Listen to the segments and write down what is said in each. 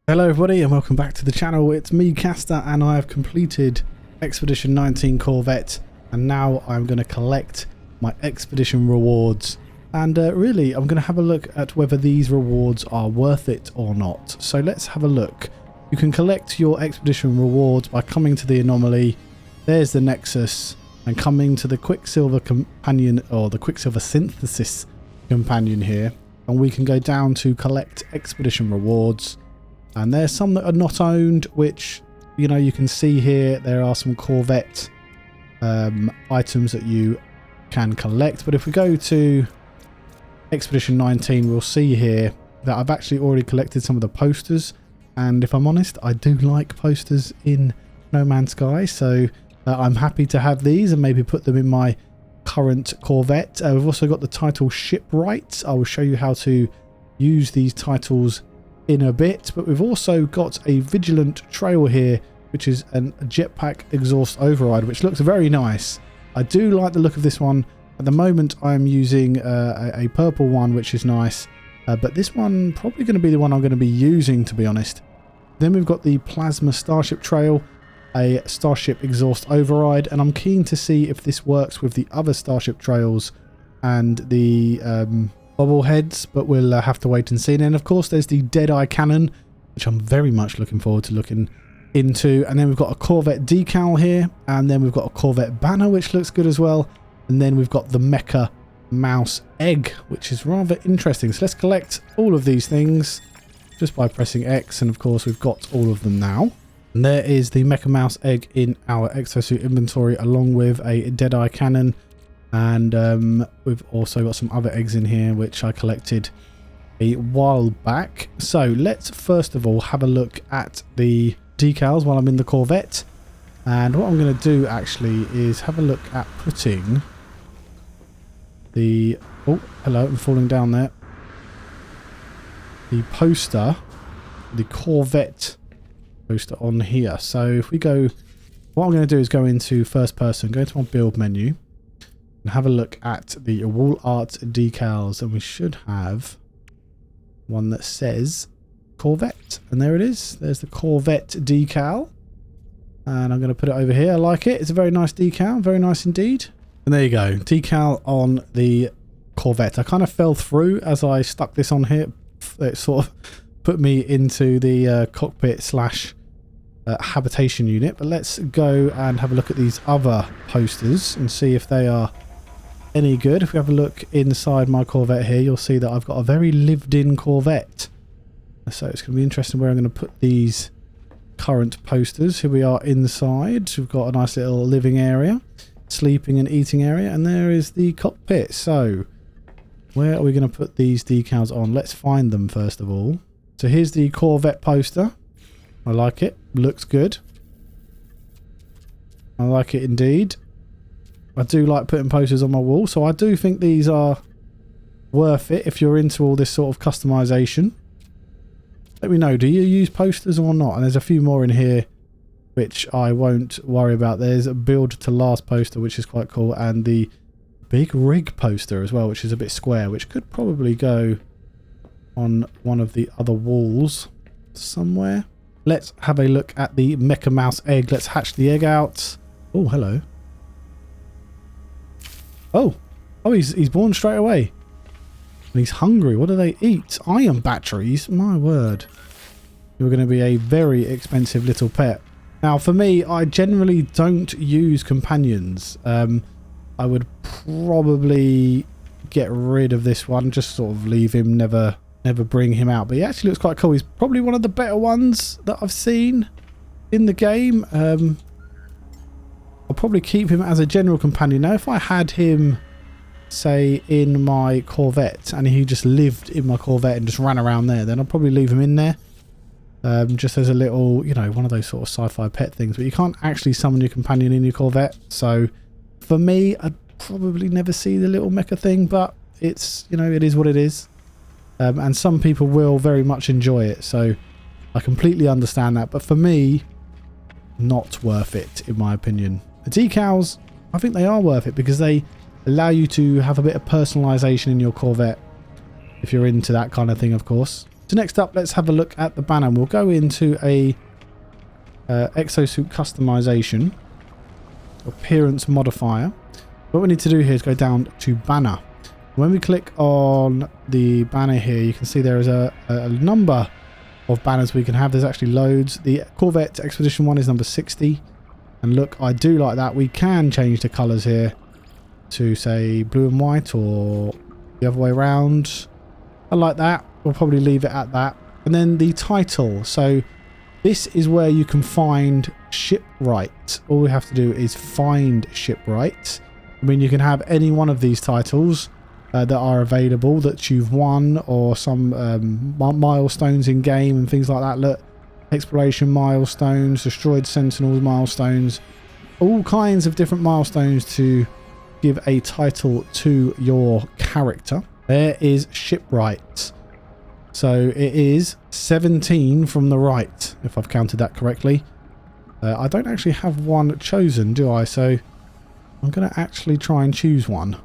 Hello everybody and welcome back to the channel. It's me, Caster, and I have completed Expedition 19 Corvette, and now I'm going to collect my Expedition rewards, and really I'm going to have a look at whether these rewards are worth it or not. So let's have a look. You can collect your Expedition rewards by coming to the anomaly. There's the Nexus, and coming to the Quicksilver companion, or the Quicksilver synthesis companion here, and we can go down to collect Expedition rewards. And there's some that are not owned, which, you know, you can see here. There are some Corvette items that you can collect. But if we go to Expedition 19, we'll see here that I've actually already collected some of the posters. And if I'm honest, I do like posters in No Man's Sky. So I'm happy to have these and maybe put them in my current Corvette. We've also got the title Shipwright. I will show you how to use these titles in a bit, but we've also got a Vigilant Trail here, which is a jetpack exhaust override, which looks very nice. I do like the look of this one. At the moment I'm using a purple one, which is nice, but this one probably going to be the one I'm going to be using, to be honest. Then we've got the Plasma Starship Trail, a Starship exhaust override, and I'm keen to see if this works with the other Starship Trails and the bobbleheads, but we'll have to wait and see. And then of course there's the deadeye cannon, which I'm very much looking forward to looking into. And then we've got a Corvette decal here, and then we've got a Corvette banner, which looks good as well. And then we've got the mecha mouse egg, which is rather interesting. So let's collect all of these things just by pressing X, and of course we've got all of them now. And there is the mecha mouse egg in our exosuit inventory, along with a deadeye cannon. And we've also got some other eggs in here, which I collected a while back. So let's first of all have a look at the decals while I'm in the Corvette. And what I'm going to do actually is have a look at putting the... Oh, hello, I'm falling down there. The poster, the Corvette poster on here. So if we go... What I'm going to do is go into first person, go to my build menu, and have a look at the wall art decals, and we should have one that says Corvette, and there it is. There's the Corvette decal, and I'm going to put it over here. I like it. It's a very nice decal, very nice indeed. And there you go, decal on the Corvette. I kind of fell through as I stuck this on here. It sort of put me into the cockpit slash habitation unit. But let's go and have a look at these other posters and see if they are any good. If we have a look inside my Corvette here, you'll see that I've got a very lived-in Corvette. So it's going to be interesting where I'm going to put these current posters. Here we are inside. We've got a nice little living area, sleeping and eating area, and there is the cockpit. So where are we going to put these decals on? Let's find them first of all. So here's the Corvette poster. I like it. Looks good. I like it indeed. I do like putting posters on my wall, so I do think these are worth it if you're into all this sort of customization. Let me know, do you use posters or not? And there's a few more in here which I won't worry about. There's a build to last poster, which is quite cool, and the big rig poster as well, which is a bit square, which could probably go on one of the other walls somewhere. Let's have a look at the mecha mouse egg. Let's hatch the egg out. Oh, hello. Oh, he's born straight away. And he's hungry. What do they eat? Iron batteries? My word. You're going to be a very expensive little pet. Now, for me, I generally don't use companions. I would probably get rid of this one. Just sort of leave him, never bring him out. But he actually looks quite cool. He's probably one of the better ones that I've seen in the game. I'll probably keep him as a general companion. Now, if I had him, say, in my Corvette, and he just lived in my Corvette and just ran around there, then I'll probably leave him in there. Just as a little, you know, one of those sort of sci-fi pet things. But you can't actually summon your companion in your Corvette. So, for me, I'd probably never see the little mecha thing. But it's, you know, it is what it is. And some people will very much enjoy it. So, I completely understand that. But for me, not worth it, in my opinion. The decals, I think they are worth it because they allow you to have a bit of personalization in your Corvette if you're into that kind of thing, of course. So next up, let's have a look at the banner. We'll go into a exosuit customization, appearance modifier. What we need to do here is go down to banner. When we click on the banner here, you can see there is a number of banners we can have. There's actually loads. The Corvette Expedition one is number 60. And look, I do like that. We can change the colours here to, say, blue and white or the other way around. I like that. We'll probably leave it at that. And then the title. So this is where you can find shipwright. All we have to do is find shipwright. I mean, you can have any one of these titles that are available that you've won, or some milestones in game and things like that. Look, exploration milestones, destroyed sentinels milestones, all kinds of different milestones to give a title to your character. There is shipwright. So it is 17 from the right, if I've counted that correctly. I don't actually have one chosen, do I? So I'm going to actually try and choose one.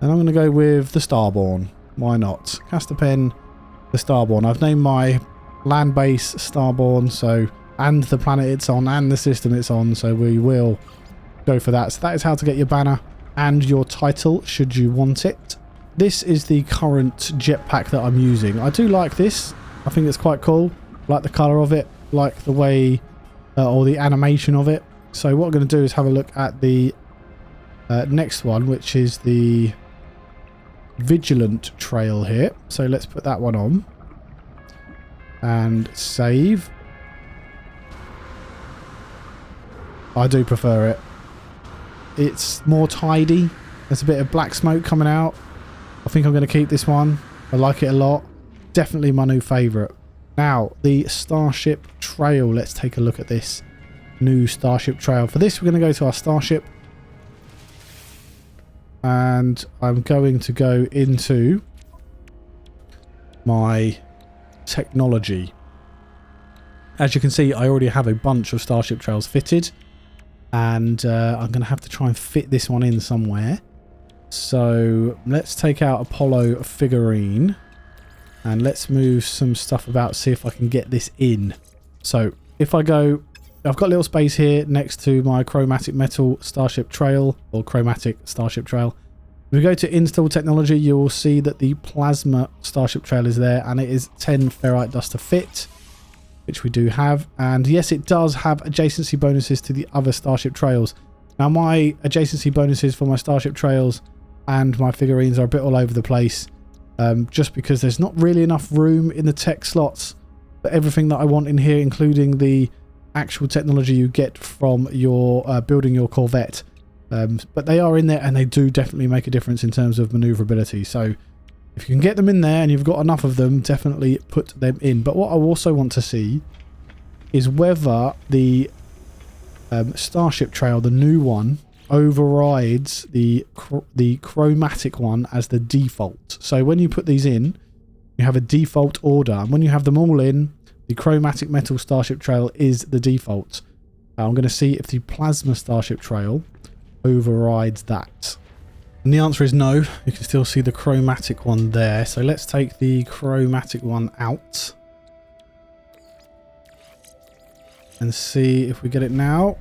And I'm going to go with the Starborn. Why not? Caster.penn, the Starborn. I've named my land base Starborn, so, and the planet it's on, and the system it's on, so we will go for that. So that is how to get your banner and your title, should you want it. This is the current jetpack that I'm using. I do like this. I think it's quite cool. Like the colour of it, like the way, or the animation of it. So what I'm going to do is have a look at the next one, which is the Vigilant Trail here. So let's put that one on and save. I do prefer it. It's more tidy. There's a bit of black smoke coming out. I think I'm going to keep this one. I like it a lot. Definitely my new favourite. Now, the Starship Trail. Let's take a look at this new Starship Trail. For this, we're going to go to our Starship. And I'm going to go into my technology. As you can see, I already have a bunch of Starship Trails fitted. And I'm going to have to try and fit this one in somewhere. So let's take out Apollo figurine. And let's move some stuff about, see if I can get this in. So if I go, I've got a little space here next to my chromatic metal Starship Trail, or chromatic Starship Trail. If we go to install technology, you will see that the plasma Starship Trail is there, and it is 10 ferrite dust to fit, which we do have. And yes, it does have adjacency bonuses to the other Starship Trails. Now, my adjacency bonuses for my Starship Trails and my figurines are a bit all over the place, just because there's not really enough room in the tech slots for everything that I want in here, including the actual technology you get from your building your Corvette. But they are in there, and they do definitely make a difference in terms of maneuverability. So if you can get them in there and you've got enough of them, definitely put them in. But what I also want to see is whether the Starship Trail, the new one, overrides the chromatic one as the default. So when you put these in, you have a default order, and when you have them all in, the chromatic metal Starship Trail is the default. I'm going to see if the plasma Starship Trail overrides that. And the answer is no. You can still see the chromatic one there. So let's take the chromatic one out and see if we get it now.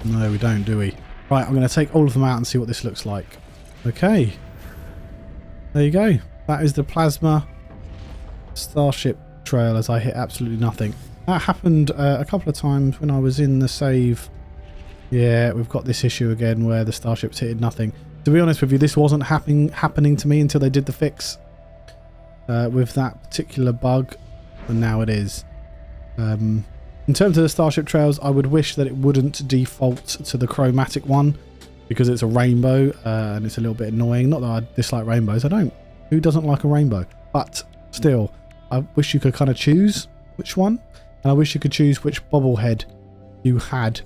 No, we don't, do we? Right, I'm going to take all of them out and see what this looks like. Okay. There you go. That is the plasma Starship Trail as I hit absolutely nothing. That happened a couple of times when I was in the save. Yeah, we've got this issue again where the Starship's hitting nothing. To be honest with you, this wasn't happening to me until they did the fix with that particular bug, and now it is. In terms of the Starship Trails, I would wish that it wouldn't default to the chromatic one, because it's a rainbow and it's a little bit annoying. Not that I dislike rainbows, I don't. Who doesn't like a rainbow? But still, I wish you could kind of choose which one, and I wish you could choose which bobblehead you had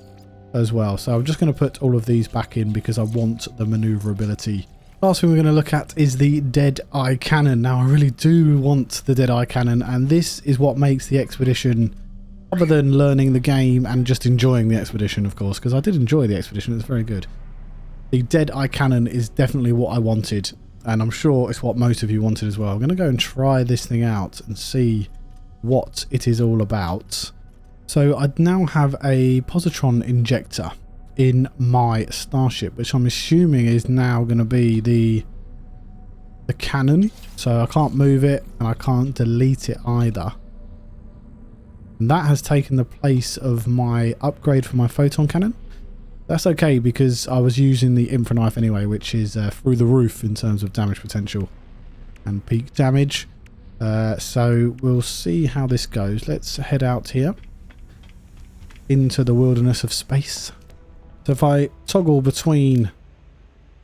as well. So I'm just going to put all of these back in because I want the maneuverability. Last thing we're going to look at is the deadeye cannon. Now, I really do want the deadeye cannon, and this is what makes the expedition, other than learning the game and just enjoying the expedition, of course, because I did enjoy the expedition, it's very good. The deadeye cannon is definitely what I wanted and I'm sure it's what most of you wanted as well. I'm going to go and try this thing out and see what it is all about. So I now have a positron injector in my starship, which I'm assuming is now going to be the cannon. So I can't move it and I can't delete it either. And that has taken the place of my upgrade for my photon cannon. That's okay because I was using the infra knife anyway, which is through the roof in terms of damage potential and peak damage. So we'll see how this goes. Let's head out here into the wilderness of space. So if I toggle between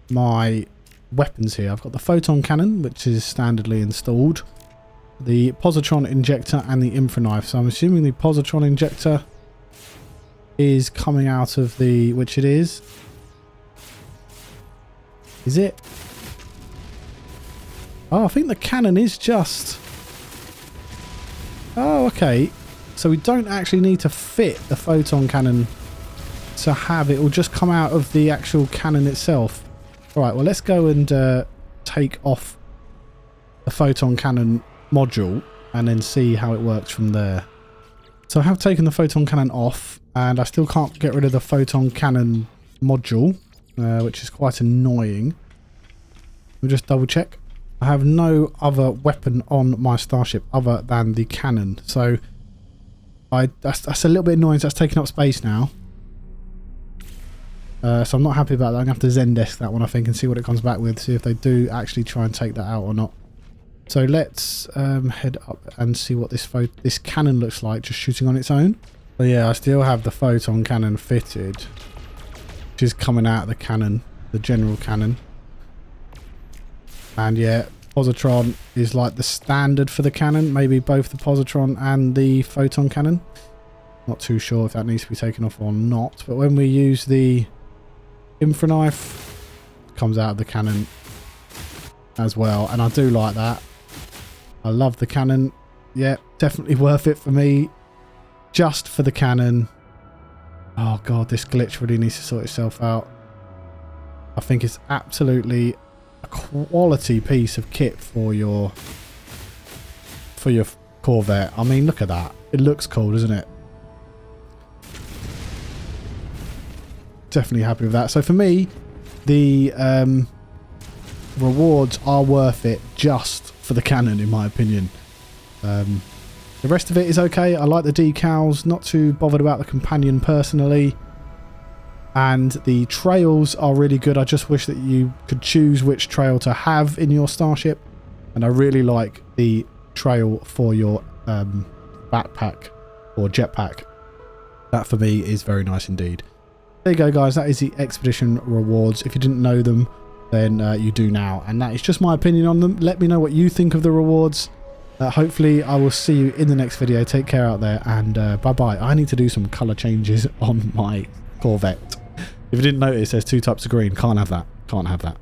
my weapons here, I've got the photon cannon, which is standardly installed, the positron injector and the infra knife. So I'm assuming the positron injector is coming out of the, which it is. Is it? Oh, I think the cannon is just... Oh, okay. So we don't actually need to fit the photon cannon to have it. Will just come out of the actual cannon itself. Alright, well let's go and take off the photon cannon module and then see how it works from there. So I have taken the photon cannon off and I still can't get rid of the photon cannon module, which is quite annoying. We'll just double check. I have no other weapon on my starship other than the cannon. So that's a little bit annoying. So that's taking up space now. So I'm not happy about that. I'm going to have to Zendesk that one, I think, and see what it comes back with. See if they do actually try and take that out or not. So let's head up and see what this cannon looks like, just shooting on its own. So yeah, I still have the photon cannon fitted, which is coming out of the cannon, the general cannon. And yeah, positron is like the standard for the cannon. Maybe both the positron and the photon cannon. Not too sure if that needs to be taken off or not. But when we use the infra knife, it comes out of the cannon as well. And I do like that. I love the cannon. Yeah, definitely worth it for me. Just for the cannon. Oh god, this glitch really needs to sort itself out. I think it's absolutely a quality piece of kit for your Corvette. I mean, look at that. It looks cool, doesn't it? Definitely happy with that. So for me, the rewards are worth it just for the cannon, in my opinion. The rest of it is okay. I like the decals, not too bothered about the companion personally. And the trails are really good. I just wish that you could choose which trail to have in your starship. And I really like the trail for your backpack or jetpack. That for me is very nice indeed. There you go, guys. That is the expedition rewards. If you didn't know them, then you do now. And that is just my opinion on them. Let me know what you think of the rewards. Hopefully I will see you in the next video. Take care out there, and bye bye. I need to do some color changes on my Corvette. If you didn't notice, there's two types of green. Can't have that. Can't have that.